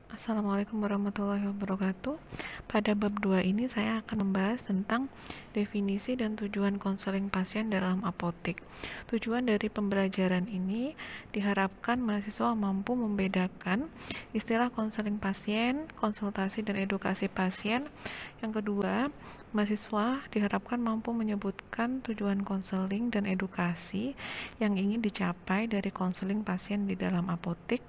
Assalamualaikum warahmatullahi wabarakatuh. Pada bab 2 ini saya akan membahas tentang definisi dan tujuan konseling pasien dalam apotik. Tujuan dari pembelajaran ini diharapkan mahasiswa mampu membedakan istilah konseling pasien, konsultasi dan edukasi pasien. Yang kedua, mahasiswa diharapkan mampu menyebutkan tujuan konseling dan edukasi yang ingin dicapai dari konseling pasien di dalam apotik.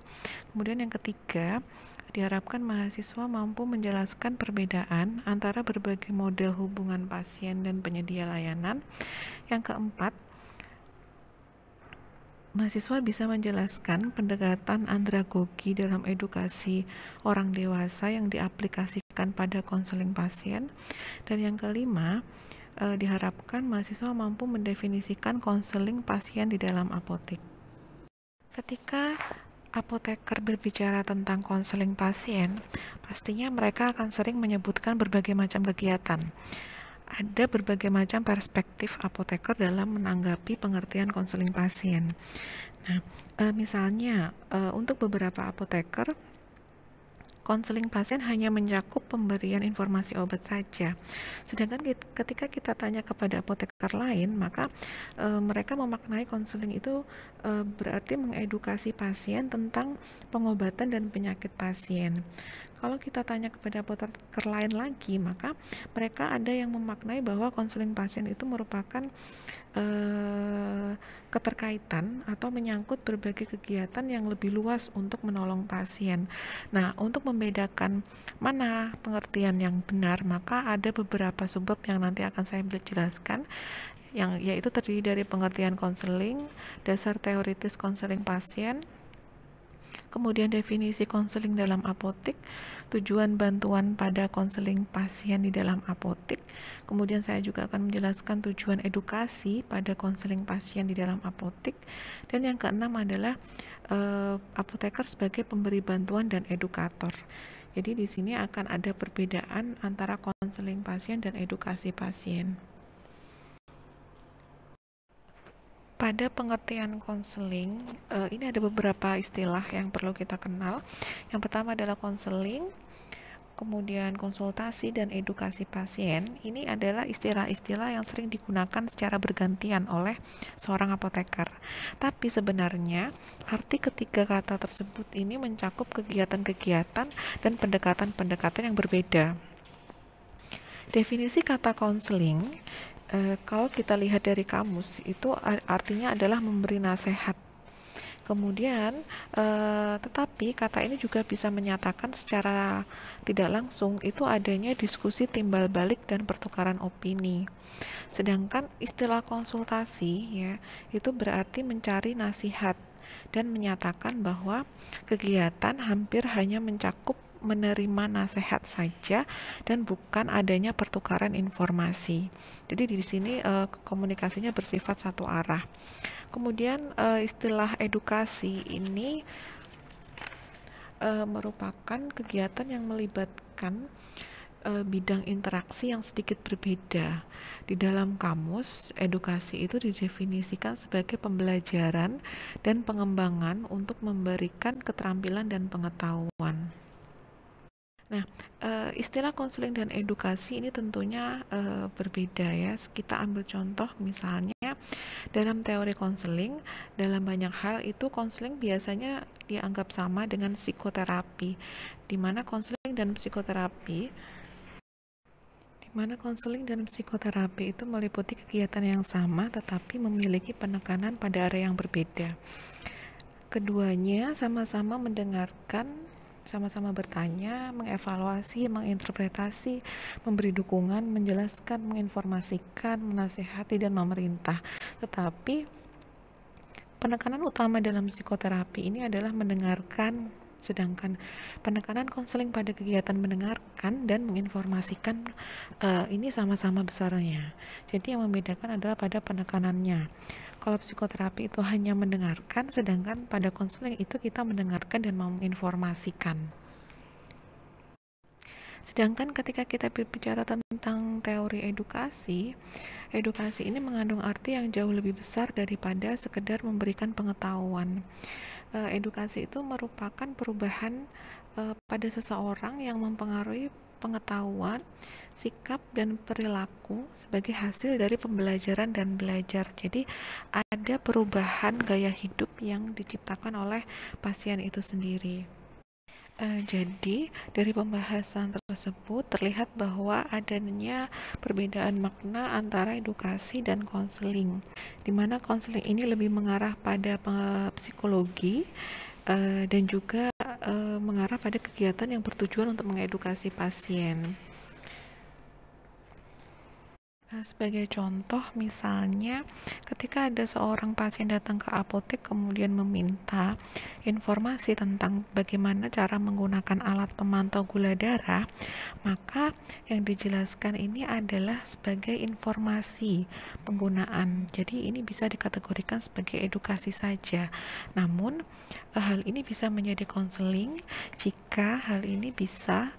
Kemudian yang ketiga, diharapkan mahasiswa mampu menjelaskan perbedaan antara berbagai model hubungan pasien dan penyedia layanan. Yang keempat, mahasiswa bisa menjelaskan pendekatan andragogi dalam edukasi orang dewasa yang diaplikasikan pada konseling pasien. Dan yang kelima, diharapkan mahasiswa mampu mendefinisikan konseling pasien di dalam apotik. Ketika apoteker berbicara tentang konseling pasien, pastinya mereka akan sering menyebutkan berbagai macam kegiatan. Ada berbagai macam perspektif apoteker dalam menanggapi pengertian konseling pasien. Nah, misalnya untuk beberapa apoteker, konseling pasien hanya mencakup pemberian informasi obat saja. Sedangkan ketika kita tanya kepada apoteker lain, maka mereka memaknai konseling itu berarti mengedukasi pasien tentang pengobatan dan penyakit pasien. Kalau kita tanya kepada apoteker lain lagi, maka mereka ada yang memaknai bahwa konseling pasien itu merupakan keterkaitan atau menyangkut berbagai kegiatan yang lebih luas untuk menolong pasien. Nah, untuk membedakan mana pengertian yang benar, maka ada beberapa subbab yang nanti akan saya jelaskan, yang yaitu terdiri dari pengertian konseling, dasar teoritis konseling pasien, kemudian definisi konseling dalam apotik, tujuan bantuan pada konseling pasien di dalam apotik. Kemudian saya juga akan menjelaskan tujuan edukasi pada konseling pasien di dalam apotik. Dan yang keenam adalah apoteker sebagai pemberi bantuan dan edukator. Jadi di sini akan ada perbedaan antara konseling pasien dan edukasi pasien. Pada pengertian konseling, ini ada beberapa istilah yang perlu kita kenal. Yang pertama adalah konseling, kemudian konsultasi dan edukasi pasien. Ini adalah istilah-istilah yang sering digunakan secara bergantian oleh seorang apoteker. Tapi sebenarnya arti ketiga kata tersebut ini mencakup kegiatan-kegiatan dan pendekatan-pendekatan yang berbeda. Definisi kata konseling, kalau kita lihat dari kamus, itu artinya adalah memberi nasihat. Kemudian, tetapi kata ini juga bisa menyatakan secara tidak langsung itu adanya diskusi timbal balik dan pertukaran opini. Sedangkan istilah konsultasi ya, itu berarti mencari nasihat dan menyatakan bahwa kegiatan hampir hanya mencakup menerima nasihat saja dan bukan adanya pertukaran informasi. Jadi di sini komunikasinya bersifat satu arah. Kemudian istilah edukasi ini merupakan kegiatan yang melibatkan bidang interaksi yang sedikit berbeda. Di dalam kamus, edukasi itu didefinisikan sebagai pembelajaran dan pengembangan untuk memberikan keterampilan dan pengetahuan. Nah, istilah konseling dan edukasi ini tentunya berbeda ya. Kita ambil contoh misalnya dalam teori konseling, dalam banyak hal itu konseling biasanya dianggap sama dengan psikoterapi, di mana konseling dan psikoterapi itu meliputi kegiatan yang sama tetapi memiliki penekanan pada area yang berbeda. Keduanya sama-sama mendengarkan, sama-sama bertanya, mengevaluasi, menginterpretasi, memberi dukungan, menjelaskan, menginformasikan, menasihati, dan memerintah. Tetapi penekanan utama dalam psikoterapi ini adalah mendengarkan, sedangkan penekanan konseling pada kegiatan mendengarkan dan menginformasikan ini sama-sama besarnya. Jadi yang membedakan adalah pada penekanannya. Kalau psikoterapi itu hanya mendengarkan, sedangkan pada konseling itu kita mendengarkan dan menginformasikan. Sedangkan ketika kita berbicara tentang teori edukasi ini mengandung arti yang jauh lebih besar daripada sekedar memberikan pengetahuan. Edukasi itu merupakan perubahan pada seseorang yang mempengaruhi pengetahuan, sikap, dan perilaku sebagai hasil dari pembelajaran dan belajar. Jadi ada perubahan gaya hidup yang diciptakan oleh pasien itu sendiri. Jadi dari pembahasan tersebut terlihat bahwa adanya perbedaan makna antara edukasi dan konseling, di mana konseling ini lebih mengarah pada psikologi dan juga mengarah pada kegiatan yang bertujuan untuk mengedukasi pasien. Sebagai contoh, misalnya ketika ada seorang pasien datang ke apotek kemudian meminta informasi tentang bagaimana cara menggunakan alat pemantau gula darah, maka yang dijelaskan ini adalah sebagai informasi penggunaan. Jadi ini bisa dikategorikan sebagai edukasi saja. Namun hal ini bisa menjadi konseling jika hal ini bisa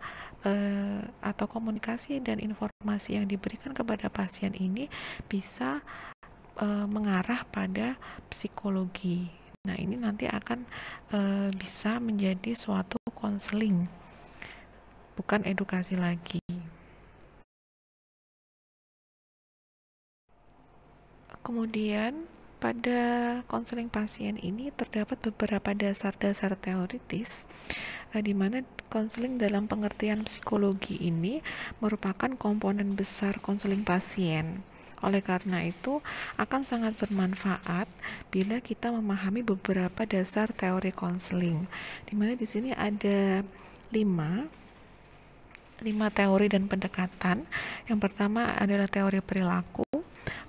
atau komunikasi dan informasi yang diberikan kepada pasien ini bisa mengarah pada psikologi. Nah, ini nanti akan bisa menjadi suatu konseling, bukan edukasi lagi. Kemudian pada konseling pasien ini terdapat beberapa dasar-dasar teoritis di mana konseling dalam pengertian psikologi ini merupakan komponen besar konseling pasien. Oleh karena itu, akan sangat bermanfaat bila kita memahami beberapa dasar teori konseling. Di mana di sini ada 5 teori dan pendekatan. Yang pertama adalah teori perilaku,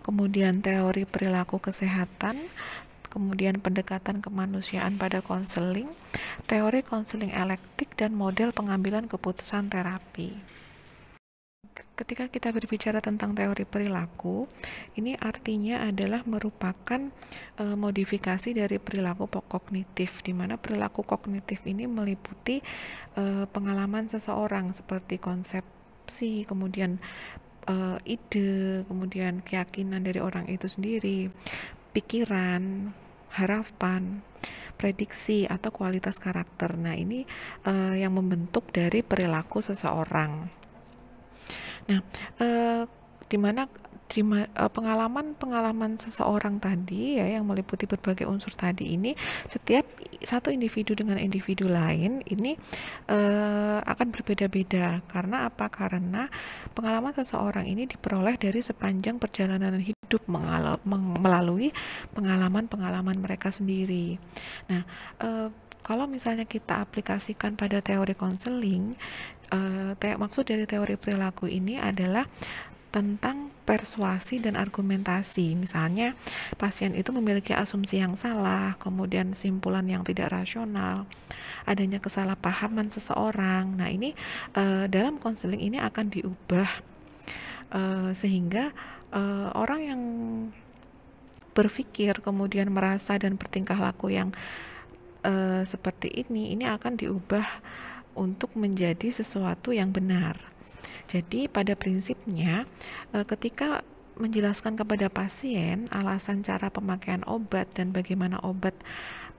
kemudian teori perilaku kesehatan, kemudian pendekatan kemanusiaan pada konseling, teori konseling elektik, dan model pengambilan keputusan terapi. Ketika kita berbicara tentang teori perilaku, ini artinya adalah merupakan modifikasi dari perilaku kognitif, di mana perilaku kognitif ini meliputi pengalaman seseorang seperti konsepsi, kemudian ide, kemudian keyakinan dari orang itu sendiri, pikiran, harapan, prediksi, atau kualitas karakter. Nah, ini yang membentuk dari perilaku seseorang. Nah, di mana pengalaman seseorang tadi ya yang meliputi berbagai unsur tadi ini, setiap satu individu dengan individu lain ini akan berbeda-beda. Karena apa? Karena pengalaman seseorang ini diperoleh dari sepanjang perjalanan hidup melalui pengalaman-pengalaman mereka sendiri. Nah, kalau misalnya kita aplikasikan pada teori konseling, maksud dari teori perilaku ini adalah tentang persuasi dan argumentasi. Misalnya, pasien itu memiliki asumsi yang salah, kemudian simpulan yang tidak rasional, adanya kesalahpahaman seseorang. Nah, ini dalam konseling ini akan diubah sehingga orang yang berpikir kemudian merasa dan bertingkah laku yang seperti ini akan diubah untuk menjadi sesuatu yang benar. Jadi pada prinsipnya ketika menjelaskan kepada pasien alasan cara pemakaian obat dan bagaimana obat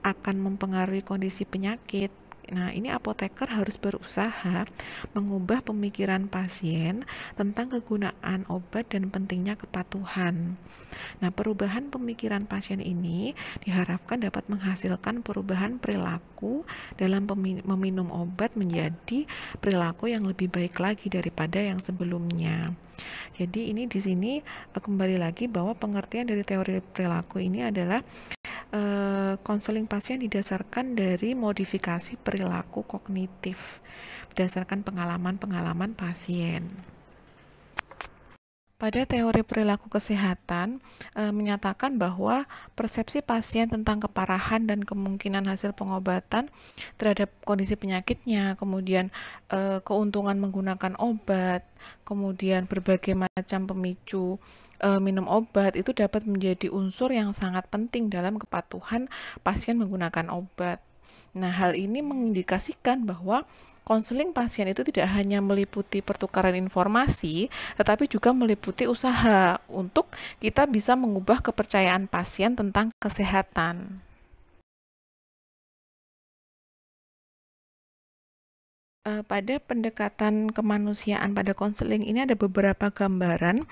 akan mempengaruhi kondisi penyakit, nah ini apoteker harus berusaha mengubah pemikiran pasien tentang kegunaan obat dan pentingnya kepatuhan. Nah, perubahan pemikiran pasien ini diharapkan dapat menghasilkan perubahan perilaku dalam meminum obat menjadi perilaku yang lebih baik lagi daripada yang sebelumnya. Jadi ini di sini kembali lagi bahwa pengertian dari teori perilaku ini adalah konseling pasien didasarkan dari modifikasi perilaku kognitif berdasarkan pengalaman-pengalaman pasien. Pada teori perilaku kesehatan menyatakan bahwa persepsi pasien tentang keparahan dan kemungkinan hasil pengobatan terhadap kondisi penyakitnya, kemudian keuntungan menggunakan obat, kemudian berbagai macam pemicu minum obat itu dapat menjadi unsur yang sangat penting dalam kepatuhan pasien menggunakan obat. Nah, hal ini mengindikasikan bahwa konseling pasien itu tidak hanya meliputi pertukaran informasi, tetapi juga meliputi usaha untuk kita bisa mengubah kepercayaan pasien tentang kesehatan. Pada pendekatan kemanusiaan pada konseling ini ada beberapa gambaran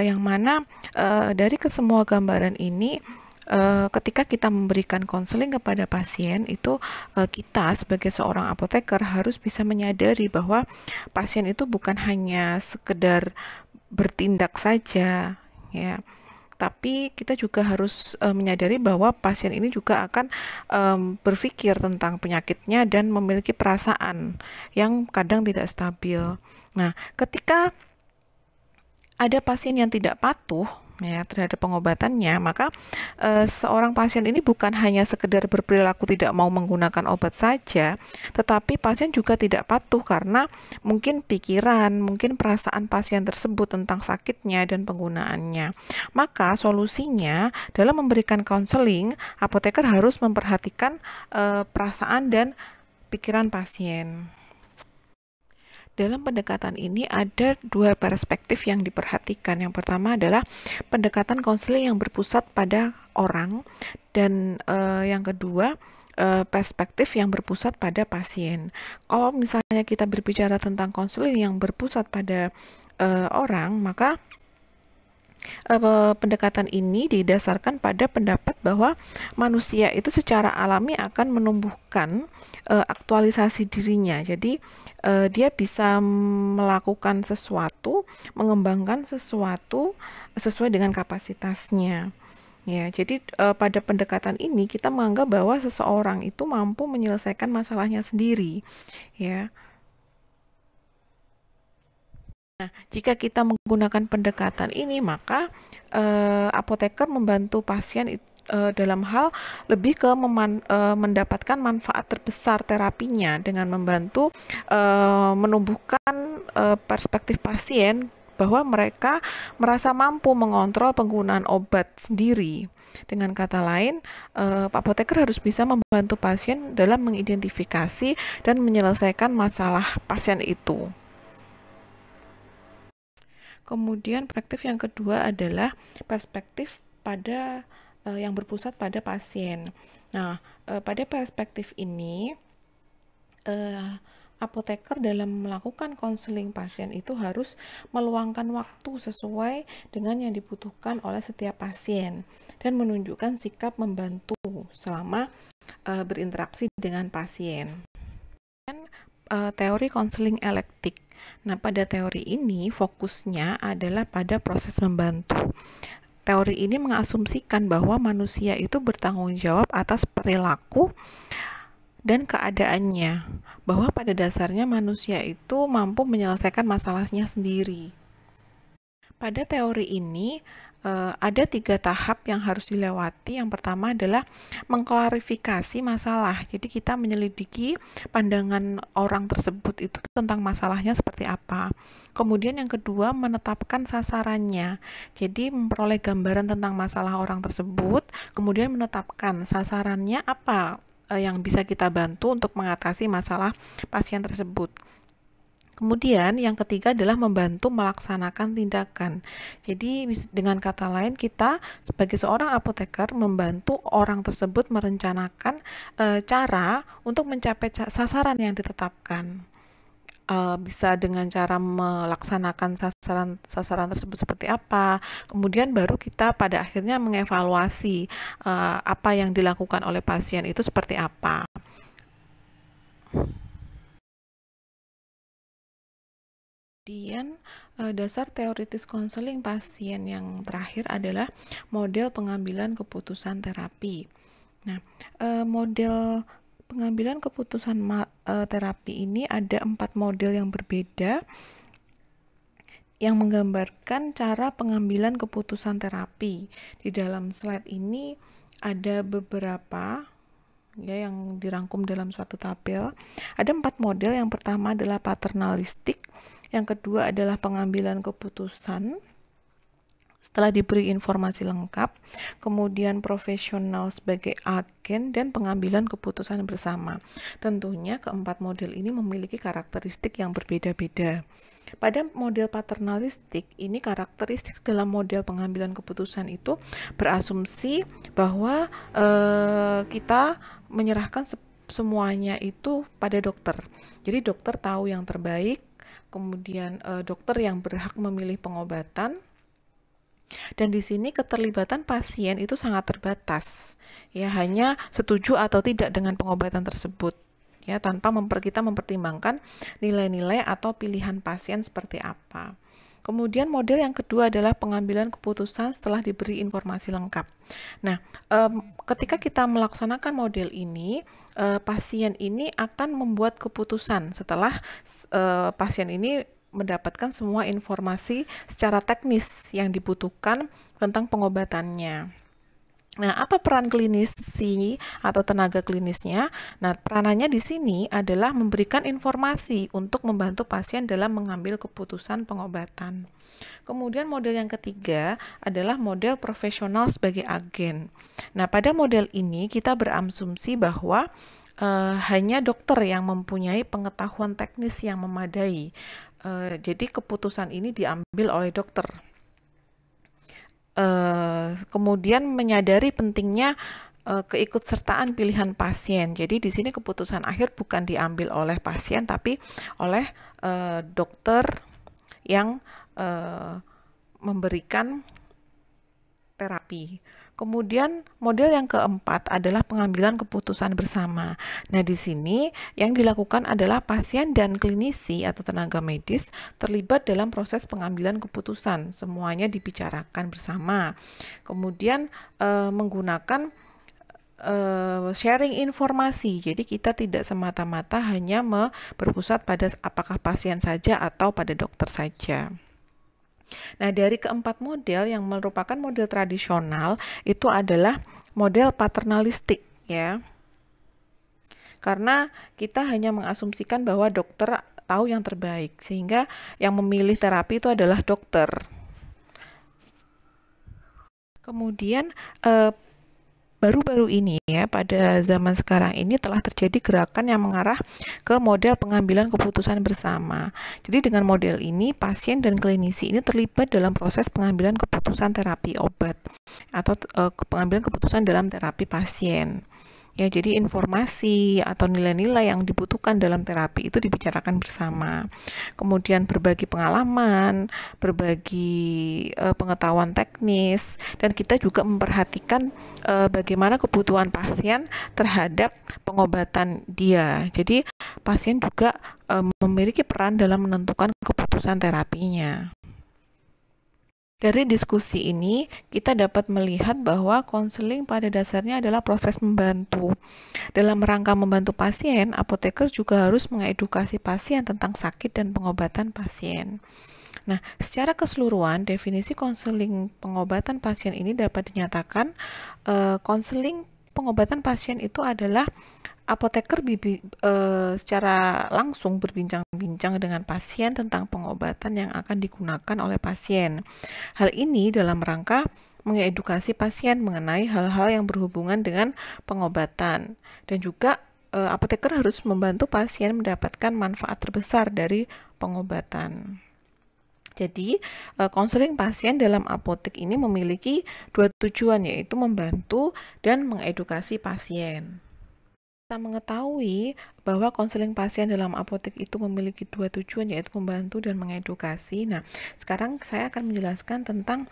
yang mana dari kesemua gambaran ini ketika kita memberikan konseling kepada pasien itu kita sebagai seorang apoteker harus bisa menyadari bahwa pasien itu bukan hanya sekedar bertindak saja, ya, tapi kita juga harus menyadari bahwa pasien ini juga akan berpikir tentang penyakitnya dan memiliki perasaan yang kadang tidak stabil. Nah, ketika ada pasien yang tidak patuh ya terhadap pengobatannya, maka seorang pasien ini bukan hanya sekedar berperilaku tidak mau menggunakan obat saja, tetapi pasien juga tidak patuh karena mungkin pikiran, mungkin perasaan pasien tersebut tentang sakitnya dan penggunaannya. Maka solusinya dalam memberikan konseling, apoteker harus memperhatikan perasaan dan pikiran pasien. Dalam pendekatan ini ada dua perspektif yang diperhatikan. Yang pertama adalah pendekatan konseling yang berpusat pada orang, dan yang kedua perspektif yang berpusat pada pasien. Kalau misalnya kita berbicara tentang konseling yang berpusat pada orang, maka pendekatan ini didasarkan pada pendapat bahwa manusia itu secara alami akan menumbuhkan aktualisasi dirinya. Jadi dia bisa melakukan sesuatu, mengembangkan sesuatu sesuai dengan kapasitasnya. Ya, jadi pada pendekatan ini kita menganggap bahwa seseorang itu mampu menyelesaikan masalahnya sendiri, ya. Nah, jika kita menggunakan pendekatan ini, maka apoteker membantu pasien dalam hal lebih ke mendapatkan manfaat terbesar terapinya dengan membantu menumbuhkan perspektif pasien bahwa mereka merasa mampu mengontrol penggunaan obat sendiri. Dengan kata lain, apoteker harus bisa membantu pasien dalam mengidentifikasi dan menyelesaikan masalah pasien itu. Kemudian perspektif yang kedua adalah perspektif pada yang berpusat pada pasien. Nah, pada perspektif ini apoteker dalam melakukan konseling pasien itu harus meluangkan waktu sesuai dengan yang dibutuhkan oleh setiap pasien dan menunjukkan sikap membantu selama berinteraksi dengan pasien. Dan teori konseling elektik. Nah, pada teori ini fokusnya adalah pada proses membantu. Teori ini mengasumsikan bahwa manusia itu bertanggung jawab atas perilaku dan keadaannya, bahwa pada dasarnya manusia itu mampu menyelesaikan masalahnya sendiri. Pada teori ini ada 3 tahap yang harus dilewati. Yang pertama adalah mengklarifikasi masalah. Jadi kita menyelidiki pandangan orang tersebut itu tentang masalahnya seperti apa. Kemudian yang kedua, menetapkan sasarannya. Jadi memperoleh gambaran tentang masalah orang tersebut, kemudian menetapkan sasarannya apa yang bisa kita bantu untuk mengatasi masalah pasien tersebut. Kemudian yang ketiga adalah membantu melaksanakan tindakan. Jadi dengan kata lain, kita sebagai seorang apoteker membantu orang tersebut merencanakan cara untuk mencapai sasaran yang ditetapkan. Bisa dengan cara melaksanakan sasaran tersebut seperti apa. Kemudian baru kita pada akhirnya mengevaluasi apa yang dilakukan oleh pasien itu seperti apa. Kemudian dasar teoritis konseling pasien yang terakhir adalah model pengambilan keputusan terapi. Nah, model pengambilan keputusan terapi ini ada 4 model yang berbeda yang menggambarkan cara pengambilan keputusan terapi. Di dalam slide ini ada beberapa ya yang dirangkum dalam suatu tabel. Ada 4 model. Yang pertama adalah paternalistik, yang kedua adalah pengambilan keputusan setelah diberi informasi lengkap, kemudian profesional sebagai agen, dan pengambilan keputusan bersama. Tentunya keempat model ini memiliki karakteristik yang berbeda-beda. Pada model paternalistik ini, karakteristik dalam model pengambilan keputusan itu berasumsi bahwa kita menyerahkan semuanya itu pada dokter. Jadi dokter tahu yang terbaik, kemudian dokter yang berhak memilih pengobatan. Dan di sini keterlibatan pasien itu sangat terbatas, ya hanya setuju atau tidak dengan pengobatan tersebut, ya tanpa kita mempertimbangkan nilai-nilai atau pilihan pasien seperti apa. Kemudian model yang kedua adalah pengambilan keputusan setelah diberi informasi lengkap. Nah, ketika kita melaksanakan model ini, pasien ini akan membuat keputusan setelah pasien ini mendapatkan semua informasi secara teknis yang dibutuhkan tentang pengobatannya. Nah, apa peran klinisi atau tenaga klinisnya? Nah, peranannya di sini adalah memberikan informasi untuk membantu pasien dalam mengambil keputusan pengobatan. Kemudian model yang ketiga adalah model profesional sebagai agen. Nah, pada model ini kita berasumsi bahwa hanya dokter yang mempunyai pengetahuan teknis yang memadai. Jadi keputusan ini diambil oleh dokter. Kemudian menyadari pentingnya keikutsertaan pilihan pasien. Jadi di sini keputusan akhir bukan diambil oleh pasien tapi oleh dokter yang memberikan terapi. Kemudian model yang keempat adalah pengambilan keputusan bersama. Nah, di sini yang dilakukan adalah pasien dan klinisi atau tenaga medis terlibat dalam proses pengambilan keputusan. Semuanya dibicarakan bersama. Kemudian menggunakan sharing informasi. Jadi kita tidak semata-mata hanya berpusat pada apakah pasien saja atau pada dokter saja. Nah, dari keempat model yang merupakan model tradisional itu adalah model paternalistik, ya. Karena kita hanya mengasumsikan bahwa dokter tahu yang terbaik, sehingga yang memilih terapi itu adalah dokter. Kemudian baru-baru ini ya, pada zaman sekarang ini telah terjadi gerakan yang mengarah ke model pengambilan keputusan bersama. Jadi dengan model ini, pasien dan klinisi ini terlibat dalam proses pengambilan keputusan terapi obat atau pengambilan keputusan dalam terapi pasien. Ya, jadi informasi atau nilai-nilai yang dibutuhkan dalam terapi itu dibicarakan bersama. Kemudian berbagi pengalaman, berbagi pengetahuan teknis, dan kita juga memperhatikan bagaimana kebutuhan pasien terhadap pengobatan dia. Jadi pasien juga memiliki peran dalam menentukan keputusan terapinya. Dari diskusi ini, kita dapat melihat bahwa konseling pada dasarnya adalah proses membantu. Dalam rangka membantu pasien, apoteker juga harus mengedukasi pasien tentang sakit dan pengobatan pasien. Nah, secara keseluruhan, definisi konseling pengobatan pasien ini dapat dinyatakan konseling pengobatan pasien itu adalah apoteker secara langsung berbincang-bincang dengan pasien tentang pengobatan yang akan digunakan oleh pasien. Hal ini dalam rangka mengedukasi pasien mengenai hal-hal yang berhubungan dengan pengobatan. Dan juga apoteker harus membantu pasien mendapatkan manfaat terbesar dari pengobatan. Jadi, konseling pasien dalam apotek ini memiliki dua tujuan, yaitu membantu dan mengedukasi pasien. Kita mengetahui bahwa konseling pasien dalam apotek itu memiliki dua tujuan, yaitu membantu dan mengedukasi. Nah, sekarang saya akan menjelaskan tentang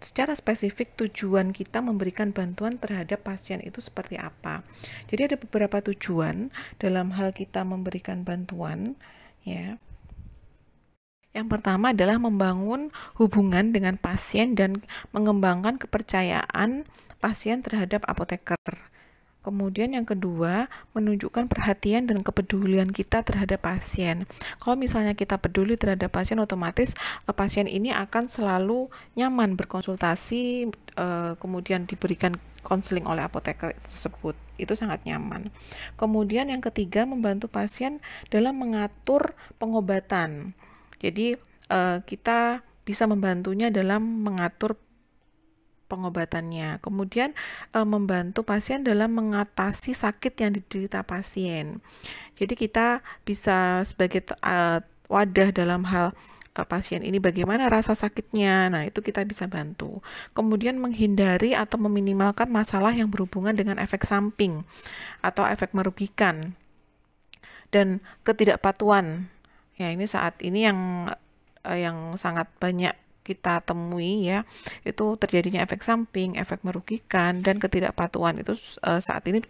secara spesifik tujuan kita memberikan bantuan terhadap pasien itu seperti apa. Jadi ada beberapa tujuan dalam hal kita memberikan bantuan, ya. Yang pertama adalah membangun hubungan dengan pasien dan mengembangkan kepercayaan pasien terhadap apoteker. Kemudian yang kedua, menunjukkan perhatian dan kepedulian kita terhadap pasien. Kalau misalnya kita peduli terhadap pasien, otomatis pasien ini akan selalu nyaman berkonsultasi, kemudian diberikan konseling oleh apoteker tersebut. Itu sangat nyaman. Kemudian yang ketiga, membantu pasien dalam mengatur pengobatan. Jadi kita bisa membantunya dalam mengatur pengobatannya. Kemudian membantu pasien dalam mengatasi sakit yang diderita pasien. Jadi kita bisa sebagai wadah dalam hal pasien ini bagaimana rasa sakitnya. Nah, itu kita bisa bantu. Kemudian menghindari atau meminimalkan masalah yang berhubungan dengan efek samping atau efek merugikan dan ketidakpatuhan. Ya, ini saat ini yang sangat banyak kita temui ya, itu terjadinya efek samping, efek merugikan, dan ketidakpatuhan itu saat ini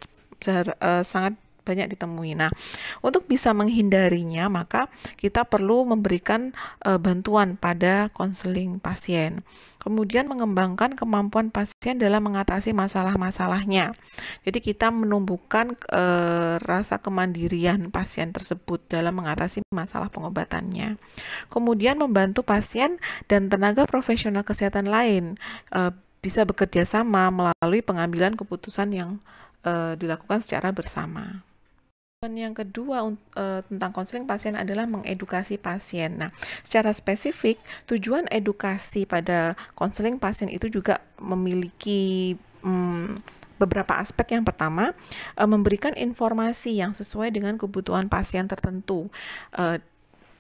sangat banyak ditemui. Nah, untuk bisa menghindarinya, maka kita perlu memberikan bantuan pada konseling pasien. Kemudian mengembangkan kemampuan pasien dalam mengatasi masalah-masalahnya. Jadi kita menumbuhkan rasa kemandirian pasien tersebut dalam mengatasi masalah pengobatannya. Kemudian membantu pasien dan tenaga profesional kesehatan lain bisa bekerja sama melalui pengambilan keputusan yang dilakukan secara bersama. Yang kedua tentang konseling pasien adalah mengedukasi pasien. Nah, secara spesifik, tujuan edukasi pada konseling pasien itu juga memiliki beberapa aspek. Yang pertama, memberikan informasi yang sesuai dengan kebutuhan pasien tertentu.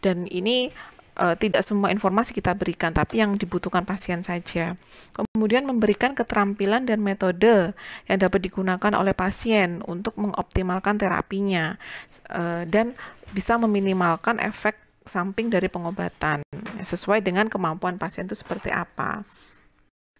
Dan ini tidak semua informasi kita berikan, tapi yang dibutuhkan pasien saja. Kemudian memberikan keterampilan dan metode yang dapat digunakan oleh pasien untuk mengoptimalkan terapinya dan bisa meminimalkan efek samping dari pengobatan sesuai dengan kemampuan pasien itu seperti apa.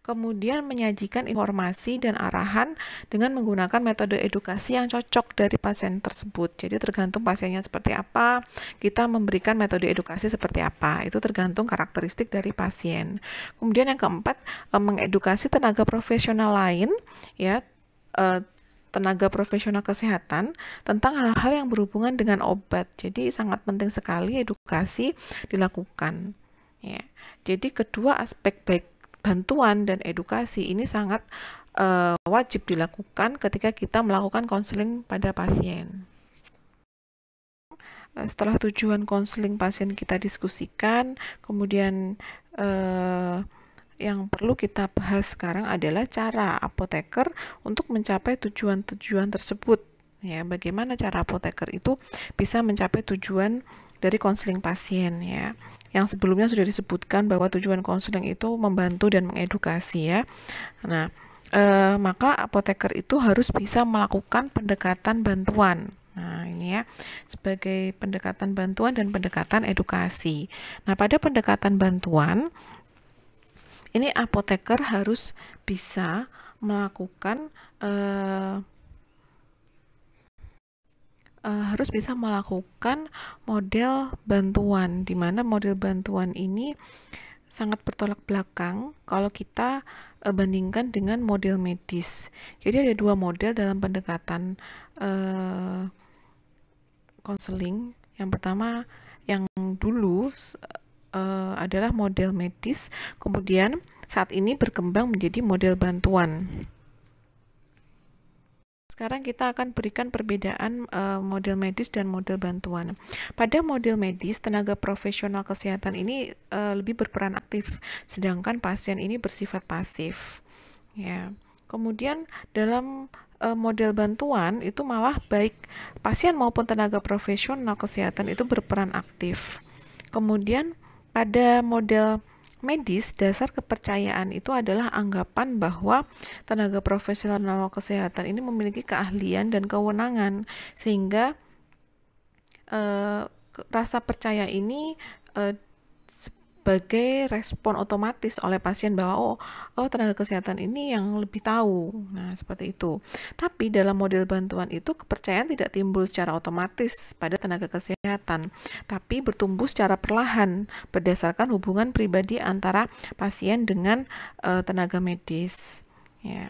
Kemudian menyajikan informasi dan arahan dengan menggunakan metode edukasi yang cocok dari pasien tersebut. Jadi tergantung pasiennya seperti apa, kita memberikan metode edukasi seperti apa. Itu tergantung karakteristik dari pasien. Kemudian yang keempat, mengedukasi tenaga profesional lain, ya, tenaga profesional kesehatan tentang hal-hal yang berhubungan dengan obat. Jadi sangat penting sekali edukasi dilakukan. Ya. Jadi kedua aspek baik bantuan dan edukasi ini sangat wajib dilakukan ketika kita melakukan konseling pada pasien. Setelah tujuan konseling pasien kita diskusikan, kemudian yang perlu kita bahas sekarang adalah cara apoteker untuk mencapai tujuan-tujuan tersebut. Ya, bagaimana cara apoteker itu bisa mencapai tujuan dari konseling pasien ya. Yang sebelumnya sudah disebutkan bahwa tujuan konseling itu membantu dan mengedukasi ya. Nah, maka apoteker itu harus bisa melakukan pendekatan bantuan. Nah, ini ya, sebagai pendekatan bantuan dan pendekatan edukasi. Nah, pada pendekatan bantuan, ini apoteker harus bisa melakukan model bantuan, di mana model bantuan ini sangat bertolak belakang kalau kita bandingkan dengan model medis. Jadi ada dua model dalam pendekatan konseling. Yang pertama, yang dulu adalah model medis, kemudian saat ini berkembang menjadi model bantuan. Sekarang kita akan berikan perbedaan model medis dan model bantuan. Pada model medis, tenaga profesional kesehatan ini lebih berperan aktif, sedangkan pasien ini bersifat pasif. Ya. Kemudian dalam model bantuan itu malah baik pasien maupun tenaga profesional kesehatan itu berperan aktif. Kemudian pada model medis, dasar kepercayaan itu adalah anggapan bahwa tenaga profesional kesehatan ini memiliki keahlian dan kewenangan, sehingga rasa percaya ini sebagai respon otomatis oleh pasien bahwa oh tenaga kesehatan ini yang lebih tahu. Nah, seperti itu. Tapi dalam model bantuan itu kepercayaan tidak timbul secara otomatis pada tenaga kesehatan, tapi bertumbuh secara perlahan berdasarkan hubungan pribadi antara pasien dengan tenaga medis. Ya.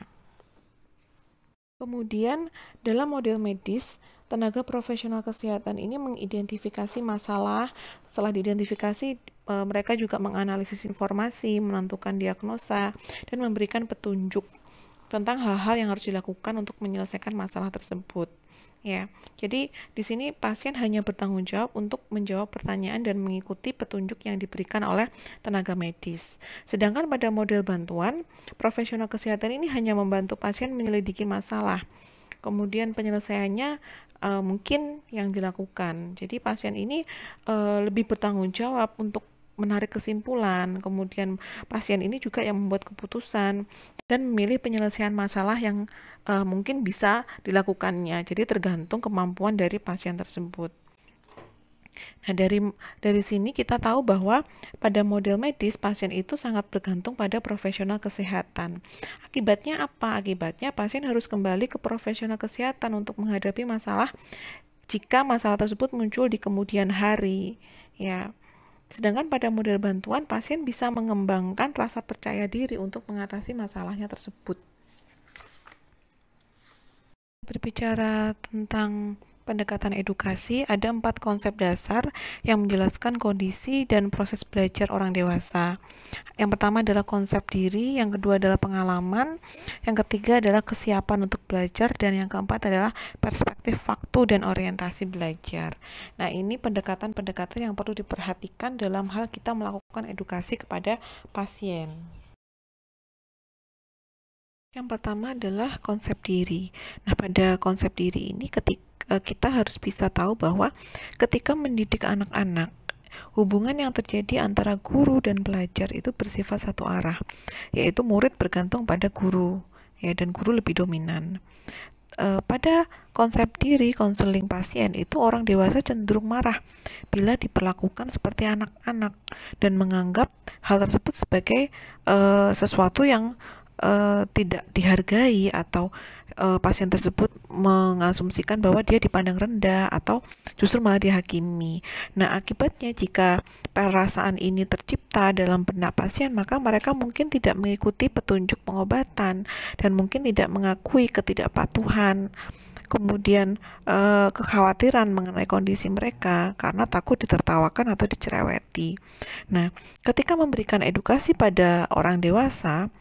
Kemudian dalam model medis, tenaga profesional kesehatan ini mengidentifikasi masalah. Setelah diidentifikasi, mereka juga menganalisis informasi, menentukan diagnosa, dan memberikan petunjuk tentang hal-hal yang harus dilakukan untuk menyelesaikan masalah tersebut. Ya, jadi di sini pasien hanya bertanggung jawab untuk menjawab pertanyaan dan mengikuti petunjuk yang diberikan oleh tenaga medis. Sedangkan pada model bantuan, profesional kesehatan ini hanya membantu pasien menyelidiki masalah. Kemudian penyelesaiannya mungkin yang dilakukan. Jadi pasien ini lebih bertanggung jawab untuk menarik kesimpulan, kemudian pasien ini juga yang membuat keputusan dan memilih penyelesaian masalah yang mungkin bisa dilakukannya. Jadi tergantung kemampuan dari pasien tersebut. Nah, dari sini kita tahu bahwa pada model medis pasien itu sangat bergantung pada profesional kesehatan. Akibatnya apa? Akibatnya pasien harus kembali ke profesional kesehatan untuk menghadapi masalah jika masalah tersebut muncul di kemudian hari, ya. Sedangkan pada model bantuan, pasien bisa mengembangkan rasa percaya diri untuk mengatasi masalahnya tersebut. Berbicara tentang pendekatan edukasi, ada 4 konsep dasar yang menjelaskan kondisi dan proses belajar orang dewasa. Yang pertama adalah konsep diri, yang kedua adalah pengalaman, yang ketiga adalah kesiapan untuk belajar, dan yang keempat adalah perspektif waktu dan orientasi belajar. Nah, ini pendekatan-pendekatan yang perlu diperhatikan dalam hal kita melakukan edukasi kepada pasien. Yang pertama adalah konsep diri. Nah, pada konsep diri ini kita harus bisa tahu bahwa ketika mendidik anak-anak, hubungan yang terjadi antara guru dan pelajar itu bersifat satu arah, yaitu murid bergantung pada guru, ya, dan guru lebih dominan. Pada konsep diri konseling pasien itu orang dewasa cenderung marah bila diperlakukan seperti anak-anak dan menganggap hal tersebut sebagai sesuatu yang tidak dihargai, atau pasien tersebut mengasumsikan bahwa dia dipandang rendah atau justru malah dihakimi. Nah, akibatnya jika perasaan ini tercipta dalam benak pasien, maka mereka mungkin tidak mengikuti petunjuk pengobatan dan mungkin tidak mengakui ketidakpatuhan, kemudian kekhawatiran mengenai kondisi mereka karena takut ditertawakan atau dicereweti. Nah, ketika memberikan edukasi pada orang dewasa,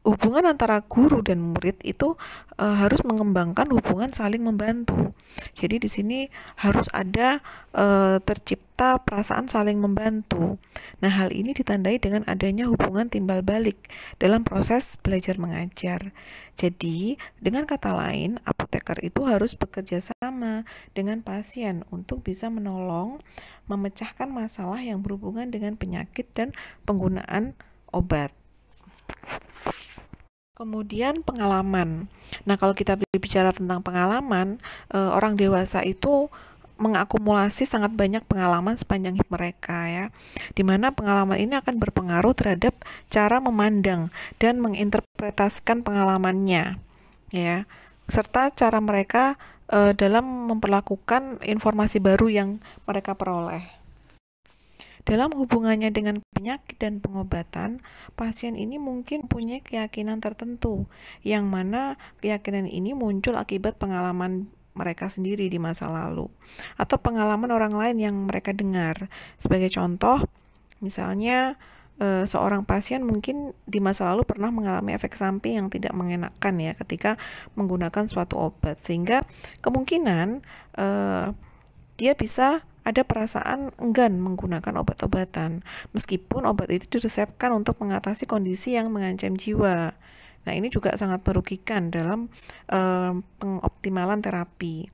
hubungan antara guru dan murid itu harus mengembangkan hubungan saling membantu. Jadi di sini harus ada tercipta perasaan saling membantu. Nah, hal ini ditandai dengan adanya hubungan timbal balik dalam proses belajar mengajar. Jadi, dengan kata lain, apoteker itu harus bekerja sama dengan pasien untuk bisa menolong memecahkan masalah yang berhubungan dengan penyakit dan penggunaan obat. Kemudian pengalaman. Nah, kalau kita berbicara tentang pengalaman, orang dewasa itu mengakumulasi sangat banyak pengalaman sepanjang hidup mereka, ya. Dimana pengalaman ini akan berpengaruh terhadap cara memandang dan menginterpretasikan pengalamannya, ya, serta cara mereka dalam memperlakukan informasi baru yang mereka peroleh. Dalam hubungannya dengan penyakit dan pengobatan, pasien ini mungkin punya keyakinan tertentu, yang mana keyakinan ini muncul akibat pengalaman mereka sendiri di masa lalu, atau pengalaman orang lain yang mereka dengar. Sebagai contoh, misalnya seorang pasien mungkin di masa lalu pernah mengalami efek samping yang tidak mengenakan, ya, ketika menggunakan suatu obat, sehingga kemungkinan dia bisa ada perasaan enggan menggunakan obat-obatan, meskipun obat itu diresepkan untuk mengatasi kondisi yang mengancam jiwa. Nah, ini juga sangat merugikan dalam pengoptimalan terapi.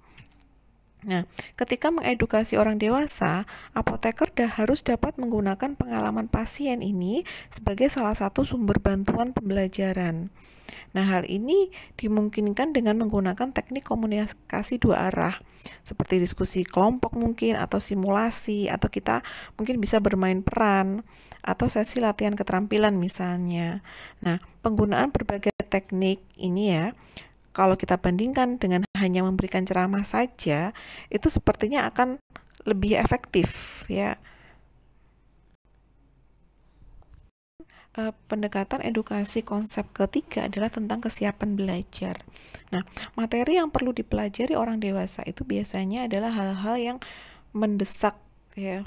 Nah, ketika mengedukasi orang dewasa, apoteker harus dapat menggunakan pengalaman pasien ini sebagai salah satu sumber bantuan pembelajaran. Nah, hal ini dimungkinkan dengan menggunakan teknik komunikasi dua arah, seperti diskusi kelompok mungkin, atau simulasi, atau kita mungkin bisa bermain peran, atau sesi latihan keterampilan misalnya. Nah, penggunaan berbagai teknik ini, ya, kalau kita bandingkan dengan hanya memberikan ceramah saja, itu sepertinya akan lebih efektif, ya. Pendekatan edukasi konsep ketiga adalah tentang kesiapan belajar. Nah, materi yang perlu dipelajari orang dewasa itu biasanya adalah hal-hal yang mendesak, ya,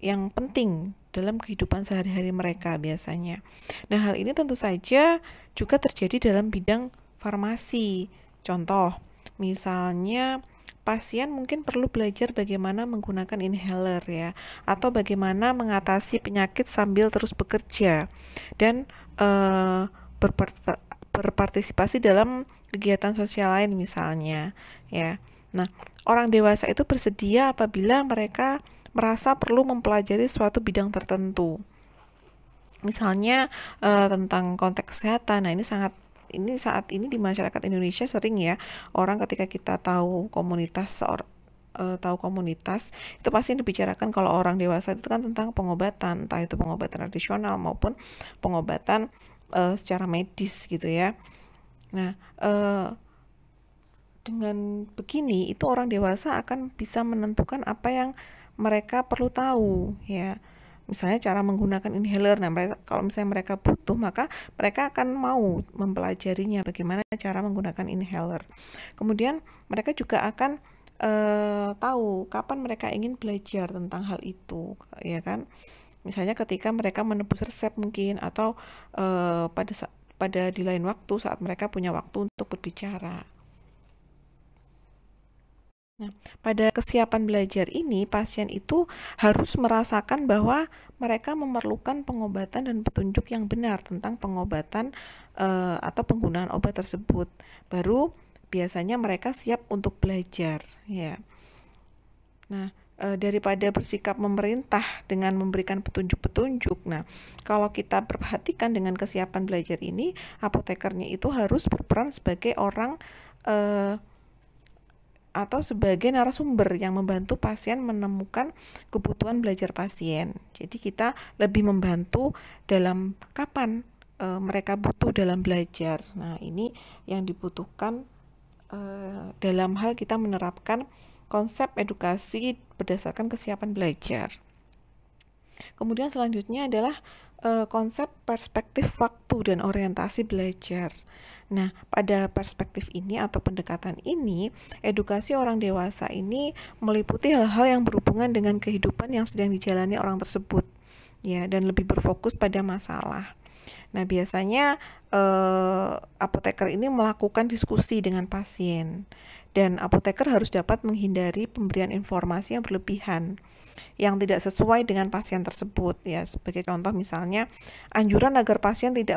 yang penting dalam kehidupan sehari-hari mereka biasanya. Nah, hal ini tentu saja juga terjadi dalam bidang farmasi. Contoh, misalnya pasien mungkin perlu belajar bagaimana menggunakan inhaler, ya, atau bagaimana mengatasi penyakit sambil terus bekerja dan berpartisipasi dalam kegiatan sosial lain misalnya, ya. Nah, orang dewasa itu bersedia apabila mereka merasa perlu mempelajari suatu bidang tertentu. Misalnya tentang konteks kesehatan. Nah, ini saat ini di masyarakat Indonesia sering ya, orang ketika kita tahu komunitas itu pasti dibicarakan kalau orang dewasa itu kan tentang pengobatan, entah itu pengobatan tradisional maupun pengobatan secara medis gitu ya. Nah, dengan begini itu orang dewasa akan bisa menentukan apa yang mereka perlu tahu ya. Misalnya cara menggunakan inhaler. Nah, kalau misalnya mereka butuh, maka mereka akan mau mempelajarinya bagaimana cara menggunakan inhaler. Kemudian mereka juga akan tahu kapan mereka ingin belajar tentang hal itu, ya kan? Misalnya ketika mereka menebus resep mungkin, atau pada di lain waktu saat mereka punya waktu untuk berbicara. Nah, pada kesiapan belajar ini, pasien itu harus merasakan bahwa mereka memerlukan pengobatan dan petunjuk yang benar tentang pengobatan atau penggunaan obat tersebut. Baru biasanya mereka siap untuk belajar, ya. Nah, daripada bersikap memerintah dengan memberikan petunjuk-petunjuk. Nah, kalau kita perhatikan dengan kesiapan belajar ini, apotekernya itu harus berperan sebagai orang atau sebagai narasumber yang membantu pasien menemukan kebutuhan belajar pasien. Jadi kita lebih membantu dalam kapan mereka butuh dalam belajar. Nah, ini yang dibutuhkan dalam hal kita menerapkan konsep edukasi berdasarkan kesiapan belajar. Kemudian selanjutnya adalah konsep perspektif waktu dan orientasi belajar. Nah, pada perspektif ini atau pendekatan ini, edukasi orang dewasa ini meliputi hal-hal yang berhubungan dengan kehidupan yang sedang dijalani orang tersebut, ya, dan lebih berfokus pada masalah. Nah, biasanya apoteker ini melakukan diskusi dengan pasien, dan apoteker harus dapat menghindari pemberian informasi yang berlebihan yang tidak sesuai dengan pasien tersebut, ya. Sebagai contoh misalnya anjuran agar pasien tidak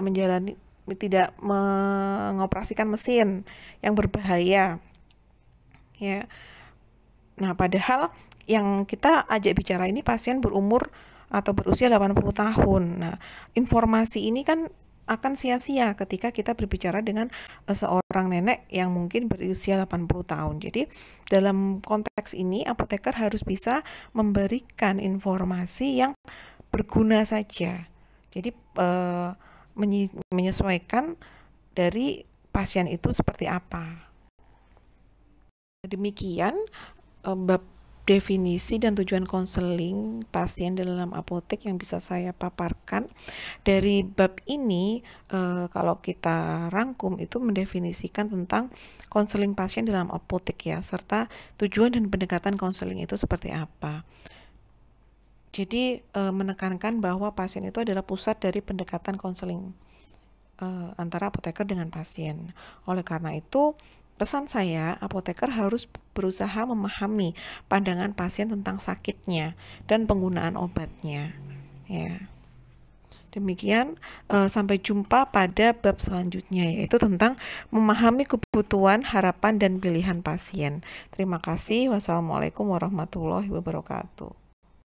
mengoperasikan mesin yang berbahaya, ya. Nah, padahal yang kita ajak bicara ini pasien berumur atau berusia 80 tahun. Nah, informasi ini kan akan sia-sia ketika kita berbicara dengan seorang nenek yang mungkin berusia 80 tahun. Jadi, dalam konteks ini apoteker harus bisa memberikan informasi yang berguna saja. Jadi, menyesuaikan dari pasien itu seperti apa. Demikian bab definisi dan tujuan konseling pasien dalam apotek yang bisa saya paparkan. Dari bab ini, kalau kita rangkum itu mendefinisikan tentang konseling pasien dalam apotek, ya, serta tujuan dan pendekatan konseling itu seperti apa. Jadi menekankan bahwa pasien itu adalah pusat dari pendekatan konseling antara apoteker dengan pasien. Oleh karena itu, pesan saya, apoteker harus berusaha memahami pandangan pasien tentang sakitnya dan penggunaan obatnya. Ya. Demikian, sampai jumpa pada bab selanjutnya, yaitu tentang memahami kebutuhan, harapan, dan pilihan pasien. Terima kasih. Wassalamualaikum warahmatullahi wabarakatuh.